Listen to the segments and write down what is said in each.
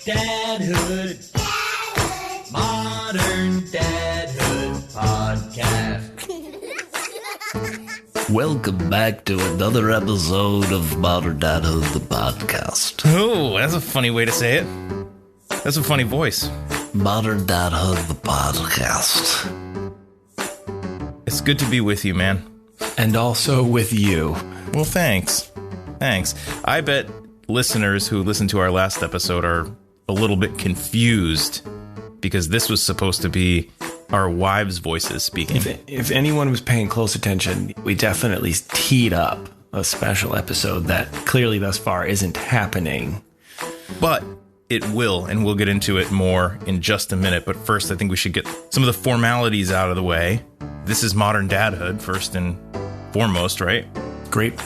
Dadhood. Modern Dadhood podcast. Welcome back to another episode of Modern Dadhood, the podcast. Oh, that's a funny way to say it. That's a funny voice. Modern Dadhood, the podcast. It's good to be with you, man. And also with you. Well, thanks. I bet listeners who listened to our last episode are a little bit confused because this was supposed to be our wives' voices speaking. If anyone was paying close attention, we definitely teed up a special episode that clearly thus far isn't happening. But it will, and we'll get into it more in just a minute. But first, I think we should get some of the formalities out of the way. This is Modern Dadhood, first and foremost, right? Great.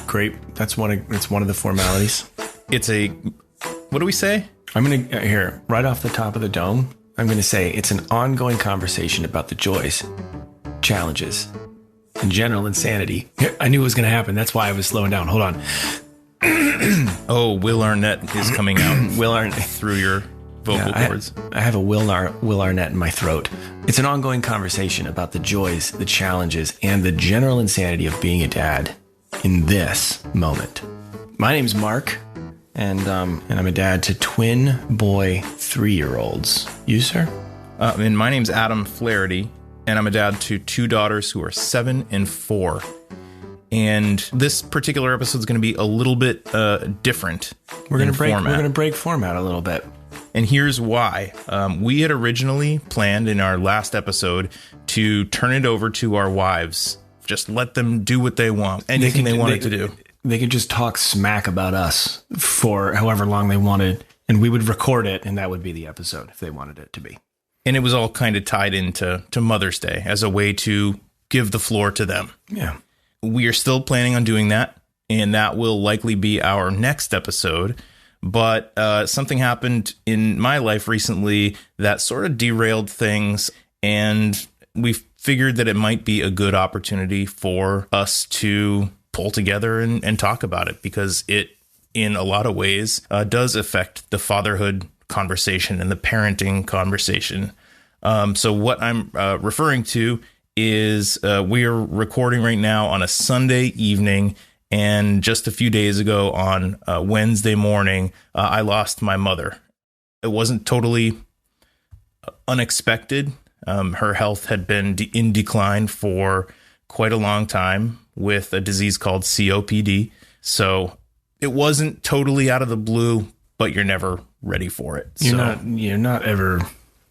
That's one of the formalities. It's a, what do we say? I'm going to, here, right off the top of the dome, I'm going to say it's an ongoing conversation about the joys, challenges, and general insanity. Here, I knew it was going to happen. That's why I was slowing down. Hold on. Oh, Will Arnett is coming out. Will Arnett through your vocal cords. I have a Will Arnett in my throat. It's an ongoing conversation about the joys, the challenges, and the general insanity of being a dad in this moment. My name's Marc, and I'm a dad to twin boy 3-year-olds. You, sir? And my name's Adam Flaherty, and I'm a dad to 2 daughters who are 7 and 4. And this particular episode is going to be a little bit different. We're going to break format a little bit. And here's why. We had originally planned in our last episode to turn it over to our wives. Just let them do what they want. Anything they wanted to do. They could just talk smack about us for however long they wanted, and we would record it, and that would be the episode if they wanted it to be. And it was all kind of tied into Mother's Day as a way to give the floor to them. Yeah. We are still planning on doing that, and that will likely be our next episode. But something happened in my life recently that sort of derailed things, and we figured that it might be a good opportunity for us to pull together and talk about it, because it, in a lot of ways, does affect the fatherhood conversation and the parenting conversation. So what I'm referring to is we are recording right now on a Sunday evening, and just a few days ago on Wednesday morning, I lost my mother. It wasn't totally unexpected. Her health had been in decline for quite a long time with a disease called COPD. So it wasn't totally out of the blue, but you're never ready for it. You're not ever.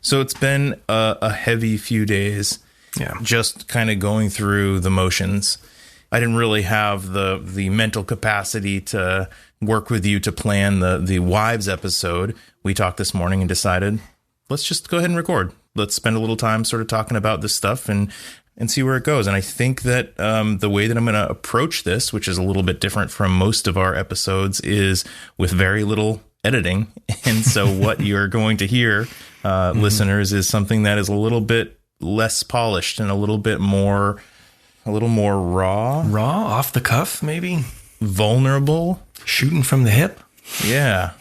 So it's been a heavy few days. Yeah. Just kind of going through the motions. I didn't really have the mental capacity to work with you to plan the wives episode. We talked this morning and decided, let's just go ahead and record. Let's spend a little time sort of talking about this stuff and see where it goes. And I think that the way that I'm going to approach this, which is a little bit different from most of our episodes, is with very little editing. And so what you're going to hear, listeners, is something that is a little bit less polished and a little more raw, off the cuff, maybe vulnerable, shooting from the hip. Yeah.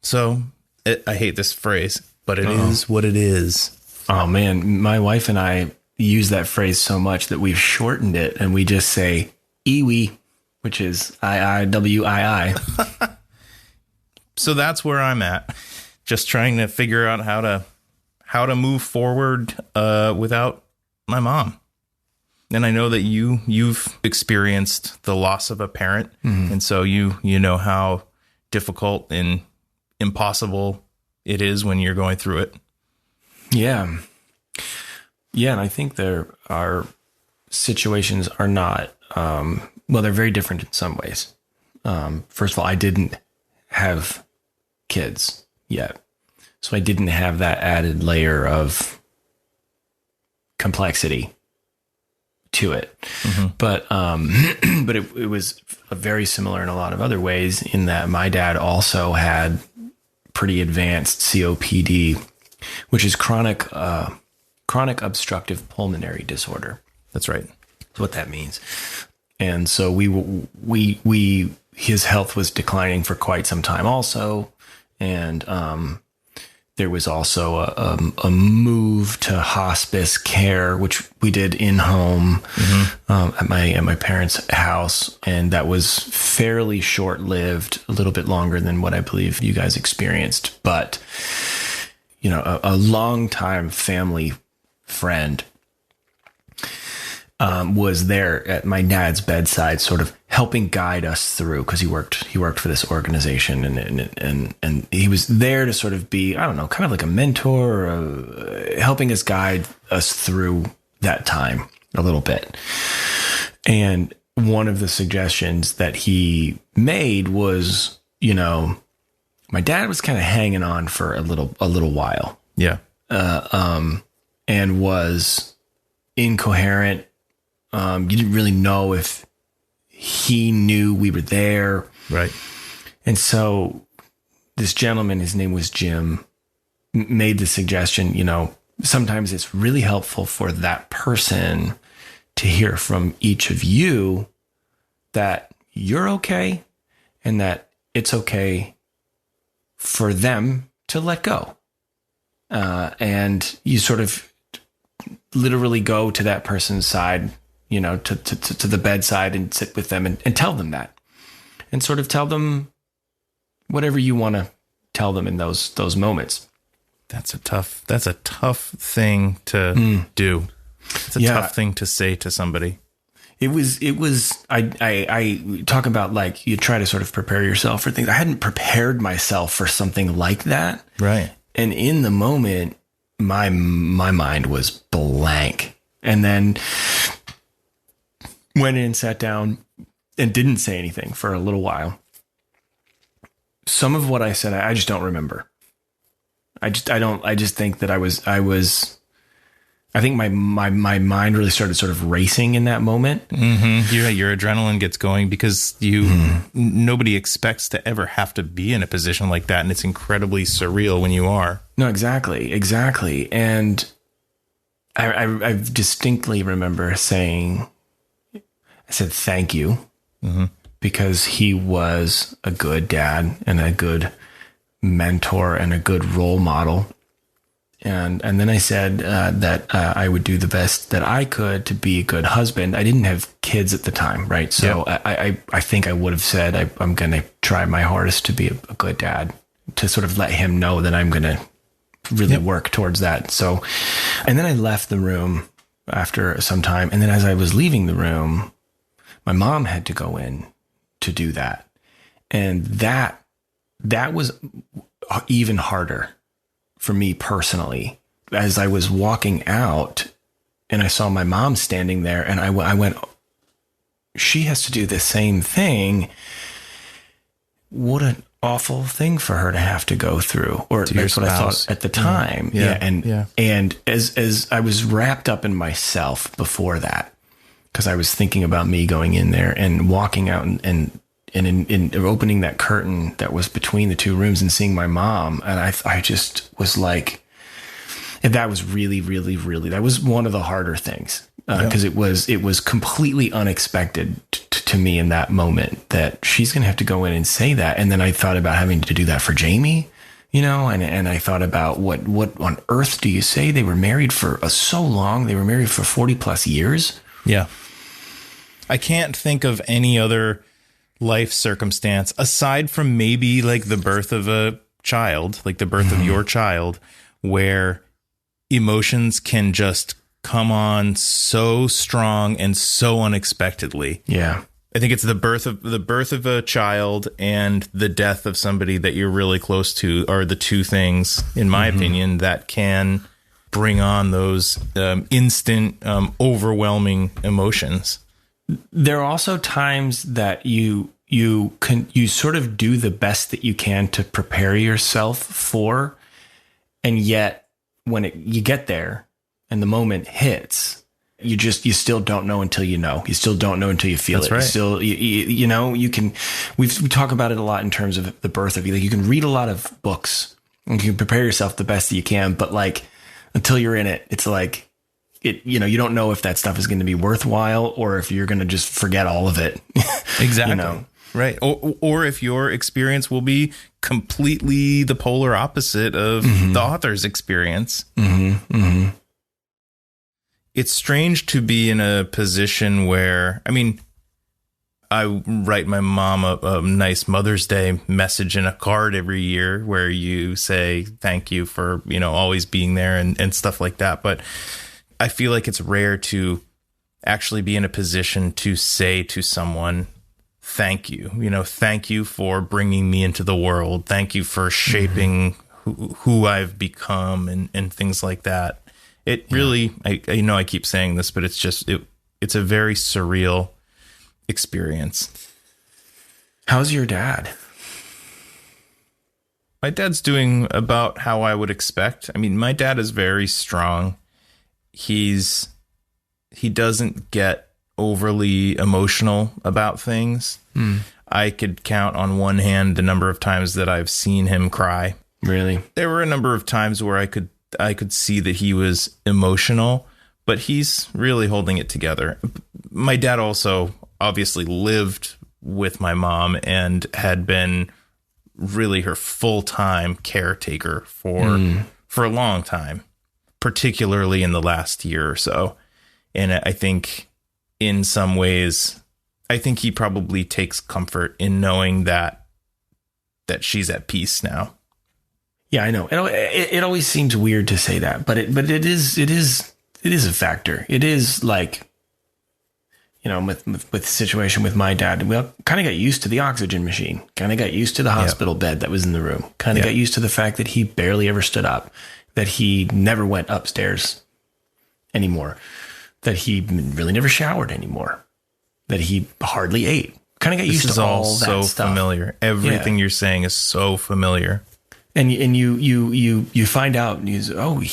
So I hate this phrase, but it is what it is. Oh man, my wife and I use that phrase so much that we've shortened it, and we just say "iwi," which is IIWII. So that's where I'm at. Just trying to figure out how to move forward without my mom. And I know that you've experienced the loss of a parent, and so you know how difficult and impossible it is when you're going through it. Yeah. Yeah, and I think our situations are not, they're very different in some ways. First of all, I didn't have kids yet, so I didn't have that added layer of complexity to it. But it was very similar in a lot of other ways, in that my dad also had pretty advanced COPD, which is chronic obstructive pulmonary disorder. That's right. That's what that means. And so his health was declining for quite some time also. And There was also a move to hospice care, which we did in home at my parents' house, and that was fairly short lived, a little bit longer than what I believe you guys experienced. But a longtime family friend was there at my dad's bedside, sort of helping guide us through, because he worked for this organization, and he was there to sort of be, I don't know, kind of like a mentor, helping us guide us through that time a little bit. And one of the suggestions that he made was, my dad was kind of hanging on for a little while. Yeah. And was incoherent. You didn't really know if he knew we were there. Right. And so this gentleman, his name was Jim, made the suggestion, sometimes it's really helpful for that person to hear from each of you that you're okay and that it's okay for them to let go. And you sort of literally go to that person's side, to the bedside and sit with them and tell them that, and sort of tell them whatever you want to tell them in those moments. That's a tough thing to do. It's a tough thing to say to somebody. It was, I talk about, like, you try to sort of prepare yourself for things. I hadn't prepared myself for something like that. Right. And in the moment, my mind was blank. And then went in, sat down, and didn't say anything for a little while. Some of what I said, I just don't remember. I just think that I think my mind really started sort of racing in that moment. Mm-hmm. Your adrenaline gets going because nobody expects to ever have to be in a position like that. And it's incredibly surreal when you are. No, exactly. And I distinctly remember saying, I said, thank you, because he was a good dad and a good mentor and a good role model. And then I said that I would do the best that I could to be a good husband. I didn't have kids at the time, right? So I think I would have said, I'm going to try my hardest to be a good dad, to sort of let him know that I'm going to really work towards that. So, and then I left the room after some time. And then as I was leaving the room, my mom had to go in to do that. And that was even harder for me personally. As I was walking out and I saw my mom standing there, and I went, she has to do the same thing. What an awful thing for her to have to go through, or that's what I thought at the time. And as I was wrapped up in myself before that, because I was thinking about me going in there and walking out and in opening that curtain that was between the two rooms and seeing my mom. And I just was like, that was really, really, really, that was one of the harder things. Because it was completely unexpected to me in that moment that she's going to have to go in and say that. And then I thought about having to do that for Jamie, and I thought about what on earth do you say? They were married for so long. They were married for 40 plus years. Yeah. I can't think of any other life circumstance aside from maybe like the birth of a child, like the birth of your child, where emotions can just come on so strong and so unexpectedly. Yeah. I think it's the birth of a child and the death of somebody that you're really close to are the two things, in my opinion, that can bring on those instant, overwhelming emotions. There are also times that you sort of do the best that you can to prepare yourself for, and yet when you get there and the moment hits, you still don't know until you know. You still don't know until you feel it. Right. You still, you can. We talk about it a lot in terms of the birth of you. Like, you can read a lot of books and you can prepare yourself the best that you can, but like until you're in it, it's like you don't know if that stuff is going to be worthwhile or if you're going to just forget all of it. Exactly. Right. Or if your experience will be completely the polar opposite of the author's experience. It's strange to be in a position where, I mean, I write my mom a nice Mother's Day message in a card every year where you say thank you for, always being there and stuff like that. But I feel like it's rare to actually be in a position to say to someone, thank you, thank you for bringing me into the world. Thank you for shaping who I've become and things like that. It really, I keep saying this, but it's just, it's a very surreal experience. How's your dad? My dad's doing about how I would expect. I mean, my dad is very strong. He doesn't get overly emotional about things. I could count on one hand the number of times that I've seen him cry. Really? There were a number of times where I could see that he was emotional, but he's really holding it together. My dad also obviously lived with my mom and had been really her full-time caretaker for a long time, particularly in the last year or so. And I think in some ways, I think he probably takes comfort in knowing that she's at peace now. Yeah, I know. It always seems weird to say that, but it is a factor. It is like, with the situation with my dad, we kind of got used to the oxygen machine, kind of got used to the hospital bed that was in the room, kind of got used to the fact that he barely ever stood up, that he never went upstairs anymore, that he really never showered anymore, that he hardly ate. Kind of got used to all that so stuff. Familiar. Everything you're saying is so familiar. And you find out, he's only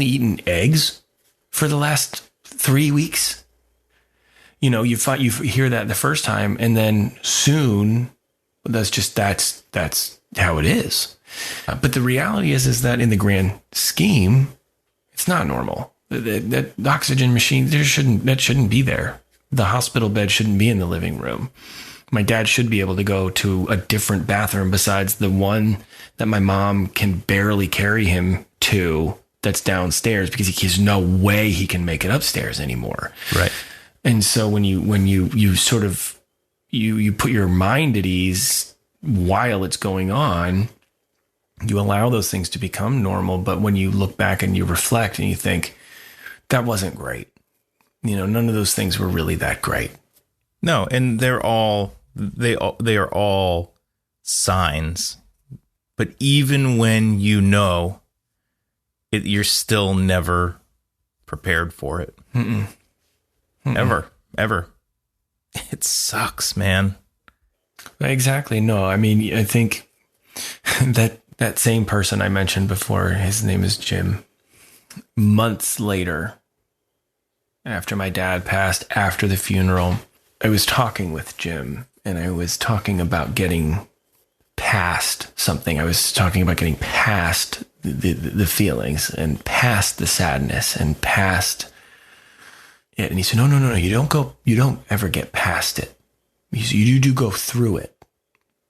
eaten eggs for the last 3 weeks. You hear that the first time, and then soon that's how it is. But the reality is that in the grand scheme, it's not normal. That oxygen machine, that shouldn't be there. The hospital bed shouldn't be in the living room. My dad should be able to go to a different bathroom besides the one that my mom can barely carry him to, that's downstairs, because there's no way he can make it upstairs anymore. Right. And so when you sort of you put your mind at ease while it's going on, you allow those things to become normal. But when you look back and you reflect and you think, that wasn't great. None of those things were really that great. No, and they are all signs. But even when you're still never prepared for it. Ever. It sucks, man. Exactly. No, I mean, I think that same person I mentioned before, his name is Jim. Months later, after my dad passed, after the funeral, I was talking with Jim, and I was talking about getting past something. I was talking about getting past the feelings and past the sadness and past it. And he said, no, you don't ever get past it. He said, you do go through it,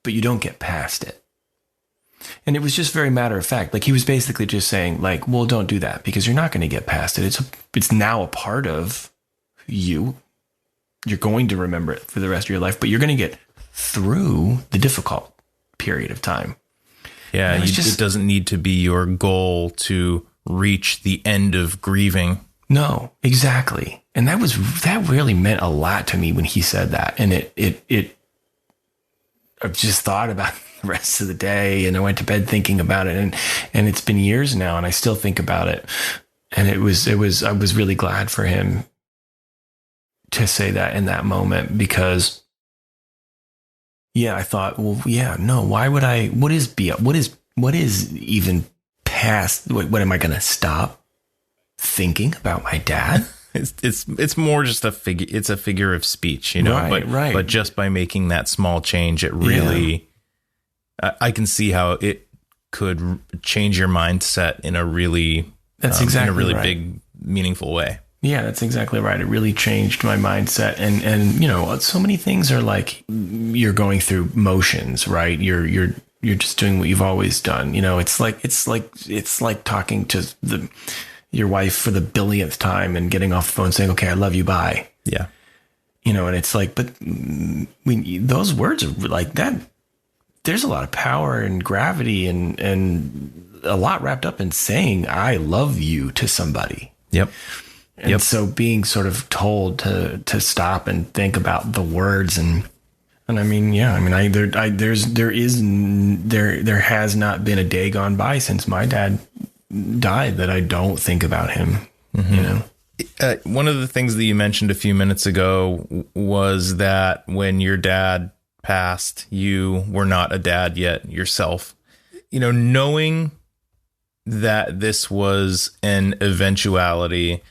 but you don't get past it. And it was just very matter of fact. Like, he was basically just saying, like, well, don't do that because you're not going to get past it. It's now a part of you. You're going to remember it for the rest of your life, but you're going to get through the difficult period of time. Yeah, it doesn't need to be your goal to reach the end of grieving. No, exactly. And that really meant a lot to me when he said that. And I've just thought about the rest of the day, and I went to bed thinking about it, and it's been years now, and I still think about it. And I was really glad for him to say that in that moment, because I thought, well, no, why would I, what is even past, what am I going to stop thinking about my dad? It's more just it's a figure of speech, Right. But just by making that small change, it really, I can see how it could change your mindset in a really, that's exactly in a really right. big, meaningful way. Yeah, that's exactly right. It really changed my mindset. And, you know, so many things are like you're going through motions, right? You're just doing what you've always done. You know, it's like talking to your wife for the billionth time and getting off the phone saying, okay, I love you. Bye. Yeah. You know, and it's like, but those words are like that. There's a lot of power and gravity and a lot wrapped up in saying, I love you to somebody. Yep. And so being sort of told to stop and think about the words and I mean, yeah, I mean, there has not been a day gone by since my dad died that I don't think about him, you know? One of the things that you mentioned a few minutes ago was that when your dad passed, you were not a dad yet yourself. You know, knowing that this was an eventuality,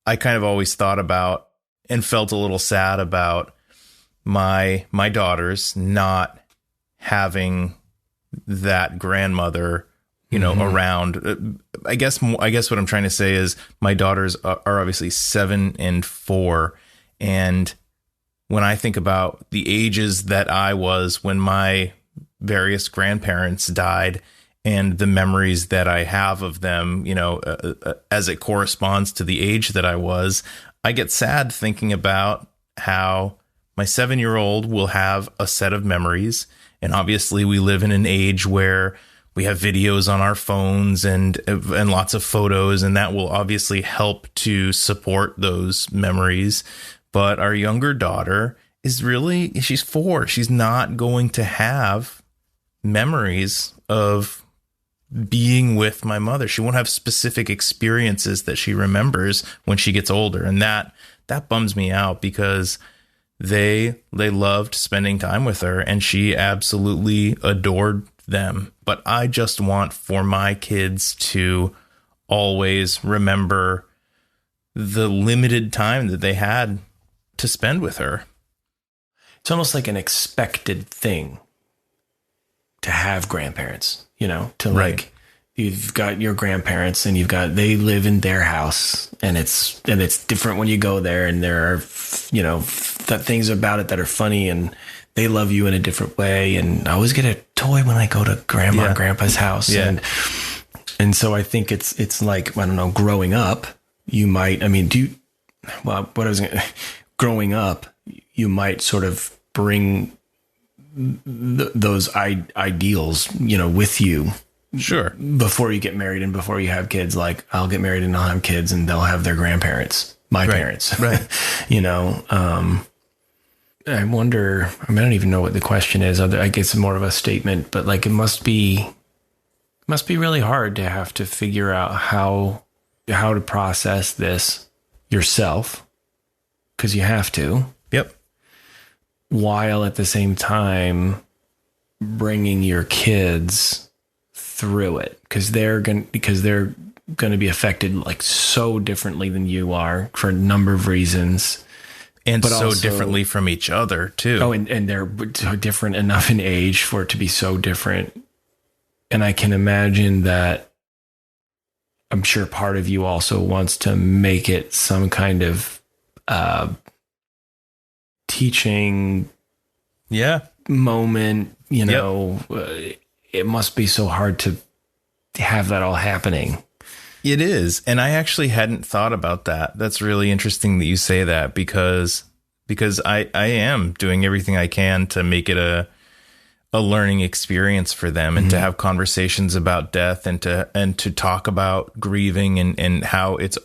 I kind of always thought about and felt a little sad about my daughters not having that grandmother, you know, around. I guess what I'm trying to say is my daughters are obviously 7 and 4. And when I think about the ages that I was when my various grandparents died and the memories that I have of them, you know, as it corresponds to the age that I was, I get sad thinking about how my 7-year-old will have a set of memories. And obviously we live in an age where we have videos on our phones and lots of photos, and that will obviously help to support those memories. But our younger daughter she's 4. She's not going to have memories of being with my mother. She won't have specific experiences that she remembers when she gets older. And that bums me out because they loved spending time with her and she absolutely adored them. But I just want for my kids to always remember the limited time that they had to spend with her. It's almost like an expected thing to have grandparents, you know, to like, you've got your grandparents and they live in their house and it's different when you go there and there are, you know, that things about it that are funny and they love you in a different way. And I always get a toy when I go to grandma and grandpa's house. Yeah. And so I think it's like, I don't know, growing up, you might, I mean, growing up, you might sort of bring those ideals, you know, with you. Sure. Before you get married and before you have kids, like I'll get married and I'll have kids and they'll have their grandparents, my parents, right? You know, I wonder, I mean, I don't even know what the question is. I guess it's more of a statement, but like, it must be really hard to have to figure out how to process this yourself. 'Cause you have to. Yep. While at the same time bringing your kids through it, because they're going to be affected like so differently than you are for a number of reasons, and but so also differently from each other too. Oh, and they're different enough in age for it to be so different. And I can imagine that I'm sure part of you also wants to make it some kind of teaching moment, you know. It must be so hard to have that all happening. It is. And I actually hadn't thought about that. That's really interesting that you say that because I am doing everything I can to make it a learning experience for them and to have conversations about death and to talk about grieving and how it's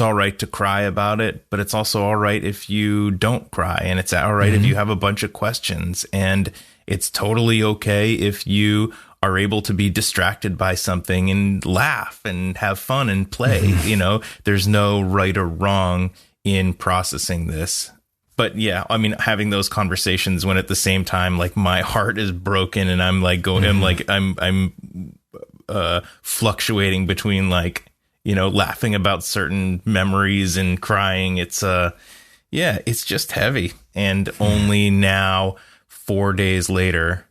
all right to cry about it, but it's also all right if you don't cry, and it's all right if you have a bunch of questions, and it's totally okay if you are able to be distracted by something and laugh and have fun and play. You know, there's no right or wrong in processing this. But yeah, I mean, having those conversations when at the same time, like my heart is broken and I'm like going, I'm fluctuating between like, you know, laughing about certain memories and crying. It's it's just heavy. And only now, 4 days later,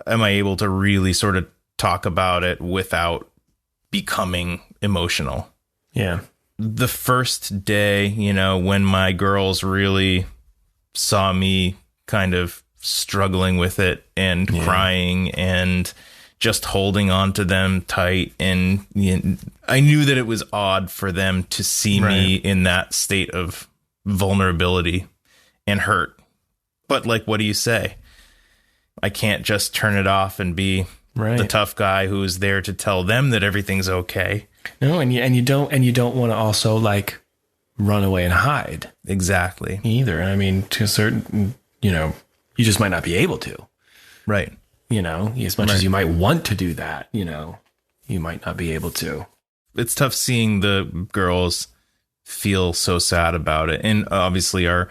am I able to really sort of talk about it without becoming emotional. Yeah. The first day, you know, when my girls really saw me kind of struggling with it and crying and just holding on to them tight. And I knew that it was odd for them to see me in that state of vulnerability and hurt. But like, what do you say? I can't just turn it off and be the tough guy who is there to tell them that everything's okay. No, and you don't want to also like run away and hide. Exactly. Either. I mean, to a certain, you know, you just might not be able to. Right. You know, as much as you might want to do that, you know, you might not be able to. It's tough seeing the girls feel so sad about it. And obviously our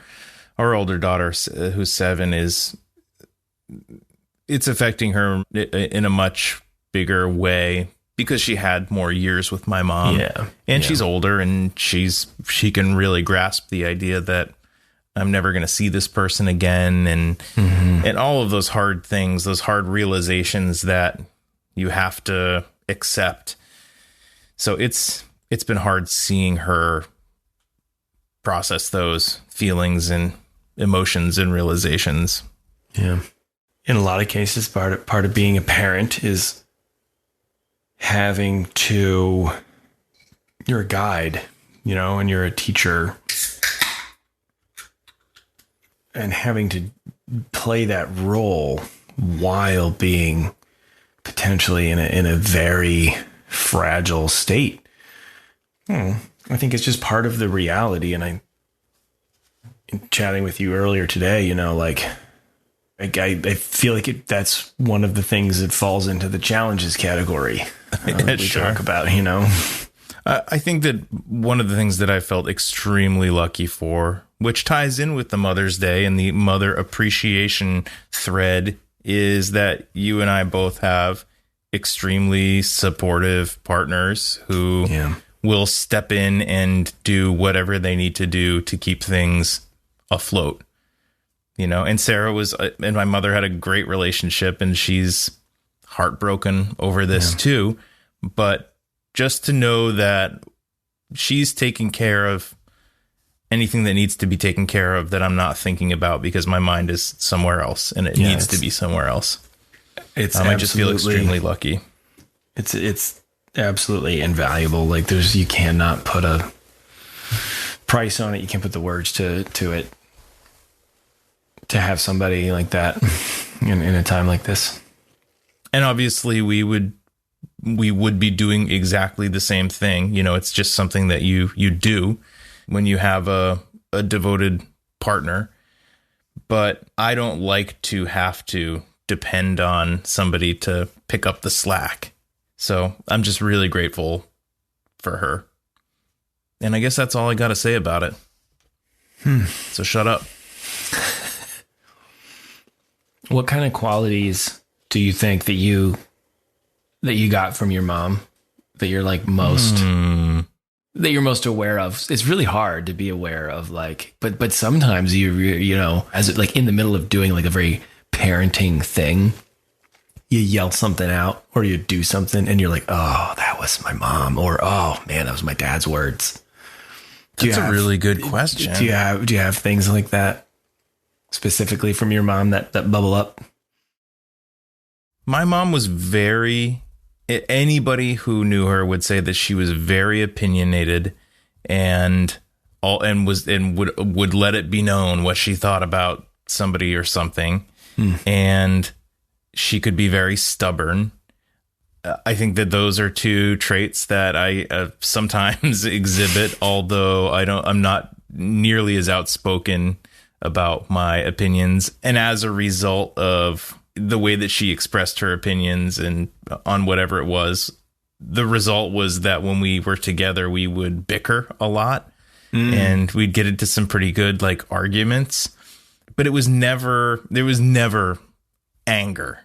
older daughter, who's 7, it's affecting her in a much bigger way because she had more years with my mom. Yeah. And she's older, and she can really grasp the idea that I'm never going to see this person again. And all of those hard things, those hard realizations that you have to accept. So it's been hard seeing her process those feelings and emotions and realizations. Yeah. In a lot of cases, part of being a parent is having to, you're a guide, you know, and you're a teacher, and having to play that role while being potentially in a very fragile state. I think it's just part of the reality. And in chatting with you earlier today, you know, like I feel like that's one of the things that falls into the challenges category we talk about, you know. I think that one of the things that I felt extremely lucky for, which ties in with the Mother's Day and the mother appreciation thread, is that you and I both have extremely supportive partners who will step in and do whatever they need to do to keep things afloat. You know, and Sarah and my mother had a great relationship, and she's heartbroken over this too. But just to know that she's taking care of anything that needs to be taken care of that I'm not thinking about because my mind is somewhere else and it needs to be somewhere else. I just feel extremely lucky. It's absolutely invaluable. Like you cannot put a price on it. You can't put the words to it. To have somebody like that in a time like this. And obviously we would be doing exactly the same thing. You know, it's just something that you do when you have a devoted partner. But I don't like to have to depend on somebody to pick up the slack. So I'm just really grateful for her. And I guess that's all I got to say about it. So shut up. What kind of qualities do you think that you got from your mom that you're like that you're most aware of? It's really hard to be aware of, like, but sometimes you know, as like in the middle of doing like a very parenting thing, you yell something out or you do something and you're like, oh, that was my mom, or oh man, that was my dad's words. That's a really good question. Do you have things like that? Specifically from your mom that bubble up? My mom was anybody who knew her would say that she was very opinionated and would let it be known what she thought about somebody or something. And she could be very stubborn. I think that those are two traits that I sometimes exhibit, although I'm not nearly as outspoken about my opinions. And as a result of the way that she expressed her opinions and on whatever it was, the result was that when we were together, we would bicker a lot and we'd get into some pretty good like arguments, but there was never anger.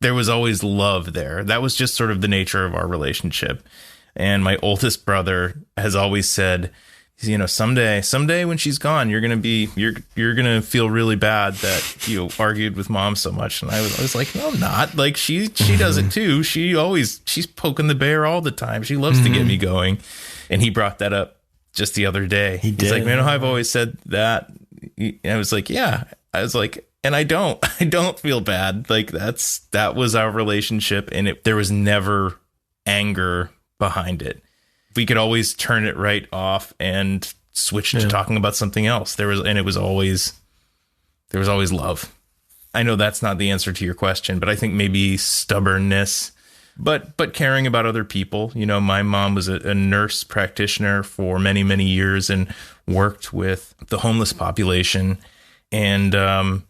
There was always love there. That was just sort of the nature of our relationship. And my oldest brother has always said someday when she's gone, you're going to feel really bad that you argued with mom so much. And I was like, no, I'm not. Like she does it too. She's poking the bear all the time. She loves to get me going. And he brought that up just the other day. He's like, man, I've always said that. And I was like, yeah. I was like, and I don't feel bad. Like that was our relationship. And there was never anger behind it. We could always turn it right off and switch to talking about something else. There was always love. I know that's not the answer to your question, but I think maybe stubbornness, but caring about other people. My mom was a nurse practitioner for many, many years and worked with the homeless population and,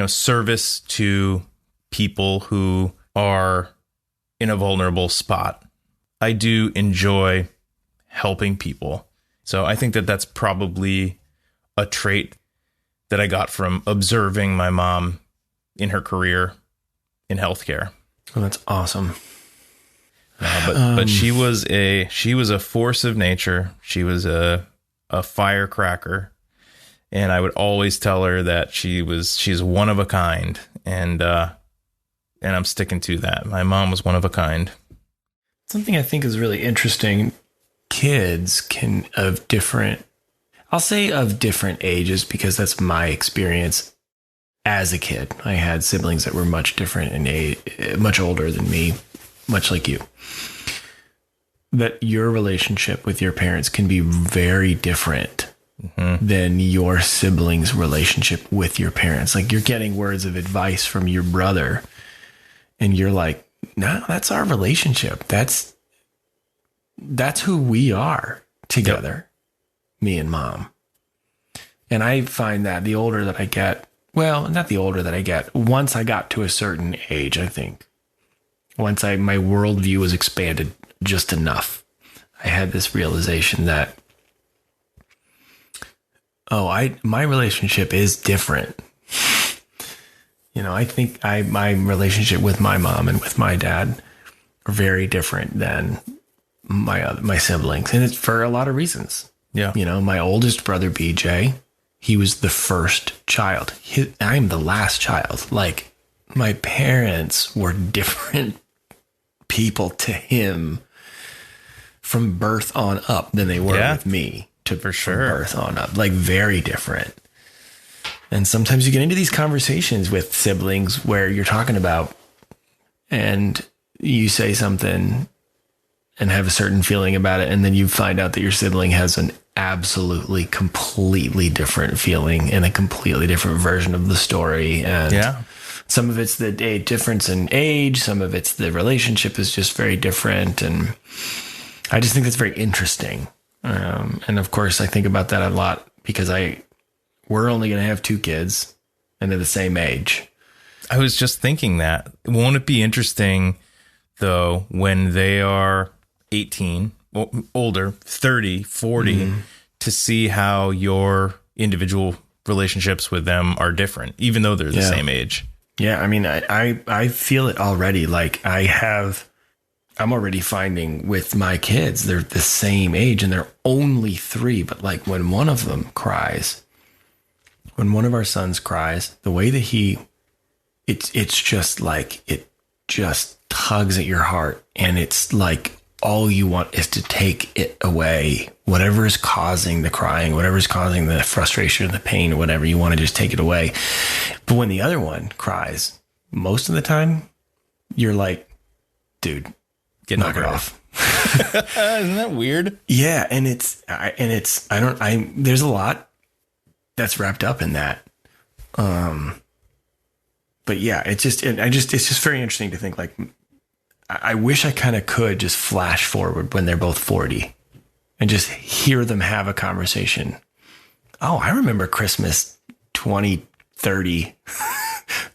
service to people who are in a vulnerable spot. I do enjoy helping people. So I think that that's probably a trait that I got from observing my mom in her career in healthcare. Oh, that's awesome. But she was a force of nature. She was a firecracker. And I would always tell her that she's one of a kind. And I'm sticking to that. My mom was one of a kind. Something I think is really interesting, kids of different ages, because that's my experience as a kid. I had siblings that were much different in age, much older than me, much like you. That your relationship with your parents can be very different than your siblings' relationship with your parents. Like you're getting words of advice from your brother and you're like, no, that's our relationship. That's who we are together, me and mom. And I find that the older that I get, well, not the older that I get, once I got to a certain age, I think, once my worldview was expanded just enough, I had this realization that, my relationship is different. I think my relationship with my mom and with my dad are very different than my siblings. And it's for a lot of reasons. Yeah. My oldest brother, BJ, he was the first child. I'm the last child. Like my parents were different people to him from birth on up than they were with me for sure. From birth on up, like very different. And sometimes you get into these conversations with siblings where you're talking about and you say something and have a certain feeling about it. And then you find out that your sibling has an absolutely completely different feeling and a completely different version of the story. And some of it's the difference in age. Some of it's the relationship is just very different. And I just think that's very interesting. And of course I think about that a lot because we're only going to have 2 kids and they're the same age. I was just thinking that. Won't it be interesting, though, when they are 18, older, 30, 40, to see how your individual relationships with them are different, even though they're the same age? Yeah, I mean, I feel it already. Like I'm already finding with my kids, they're the same age and they're only 3. But like when one of them cries, when one of our sons cries, the way that it's just like, it just tugs at your heart. And it's like, all you want is to take it away. Whatever is causing the crying, whatever is causing the frustration, the pain, or whatever, you want to just take it away. But when the other one cries, most of the time, you're like, dude, knock it off. Isn't that weird? Yeah. And there's a lot that's wrapped up in that. But yeah, it's just very interesting to think like, I wish I kind of could just flash forward when they're both 40 and just hear them have a conversation. Oh, I remember Christmas 2030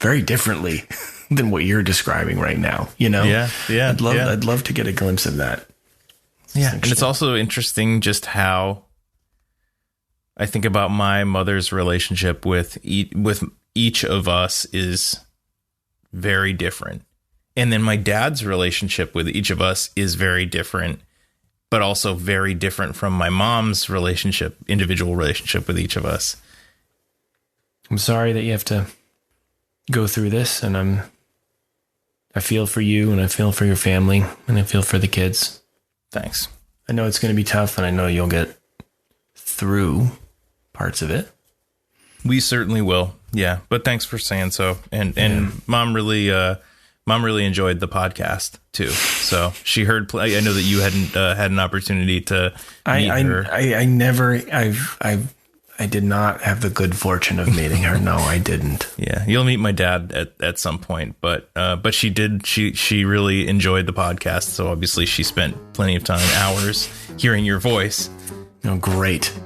very differently than what you're describing right now. Yeah. I'd love to get a glimpse of that. And it's also interesting just how I think about my mother's relationship with each of us is very different. And then my dad's relationship with each of us is very different. but also very different from my mom's individual relationship with each of us. I'm sorry that you have to go through this, and I feel for you, and I feel for your family, and I feel for the kids. Thanks. I know it's going to be tough, and I know you'll get through parts of it. We certainly will. Yeah, but thanks for saying so. And Mom really enjoyed the podcast too. So she heard. I know that you hadn't had an opportunity to meet her. I did not have the good fortune of meeting her. No, I didn't. Yeah, you'll meet my dad at some point. But she did. She really enjoyed the podcast. So obviously she spent plenty of hours hearing your voice. Oh, great.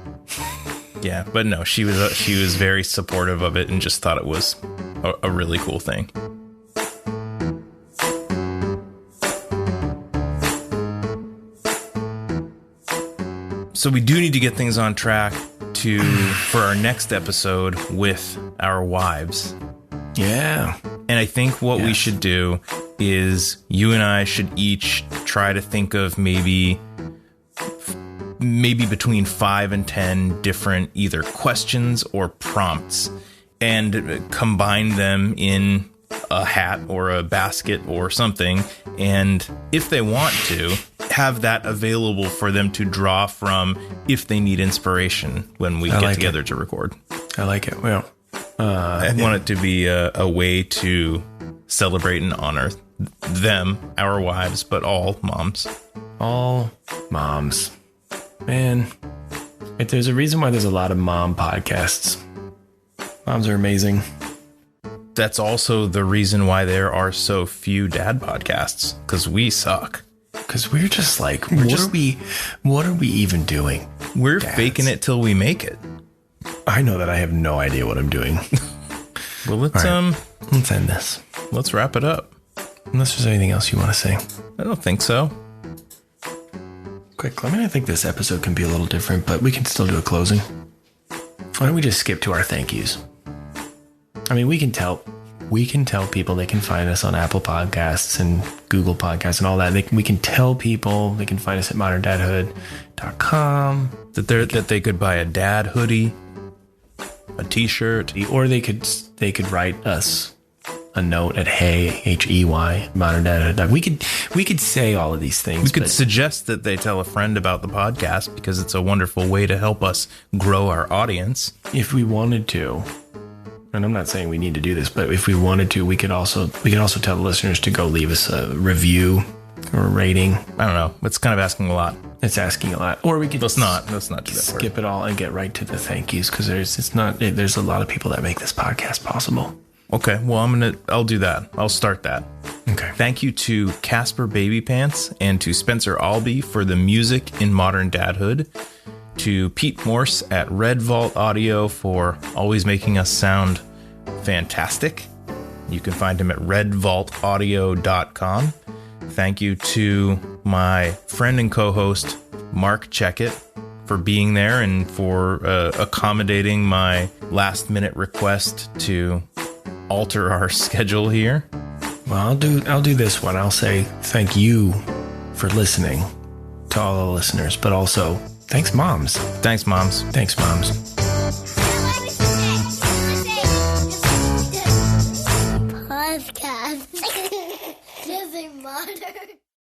Yeah, but no, she was very supportive of it and just thought it was a really cool thing. So we do need to get things on track for our next episode with our wives. Yeah. And I think what we should do is you and I should each try to think of maybe between 5 and 10 different either questions or prompts and combine them in a hat or a basket or something. And if they want to, have that available for them to draw from if they need inspiration when we get together to record. I like it. Well, I want it to be a way to celebrate and honor them, our wives, but all moms. All moms. Man, if there's a reason why there's a lot of mom podcasts. Moms are amazing. That's also the reason why there are so few dad podcasts, because we suck. Because we're just like, what are we even doing? We're faking it till we make it. I know that I have no idea what I'm doing. Well, let's end this. Let's wrap it up. Unless there's anything else you want to say. I don't think so. Quick, I think this episode can be a little different, but we can still do a closing. Why don't we just skip to our thank yous? I mean, we can tell people they can find us on Apple Podcasts and Google Podcasts and all that. We can tell people they can find us at moderndadhood.com. That they could buy a dad hoodie, a t-shirt, or they could write us a note at Hey Modern Dadhood. We could say all of these things. We could suggest that they tell a friend about the podcast because it's a wonderful way to help us grow our audience. If we wanted to, and I'm not saying we need to do this, but if we wanted to, we could also tell the listeners to go leave us a review or a rating. I don't know. It's kind of asking a lot. It's asking a lot. Or we could let's not do that. Skip it all and get right to the thank yous because there's a lot of people that make this podcast possible. Okay, well, I'll do that. I'll start that. Okay. Thank you to Casper Baby Pants and to Spencer Albee for the music in Modern Dadhood. To Pete Morse at Red Vault Audio for always making us sound fantastic. You can find him at redvaultaudio.com. Thank you to my friend and co-host, Marc Checkett, for being there and for accommodating my last-minute request to alter our schedule here. Well, I'll do this one. I'll say thank you for listening to all the listeners, but also thanks, moms. Thanks, moms. Thanks, moms.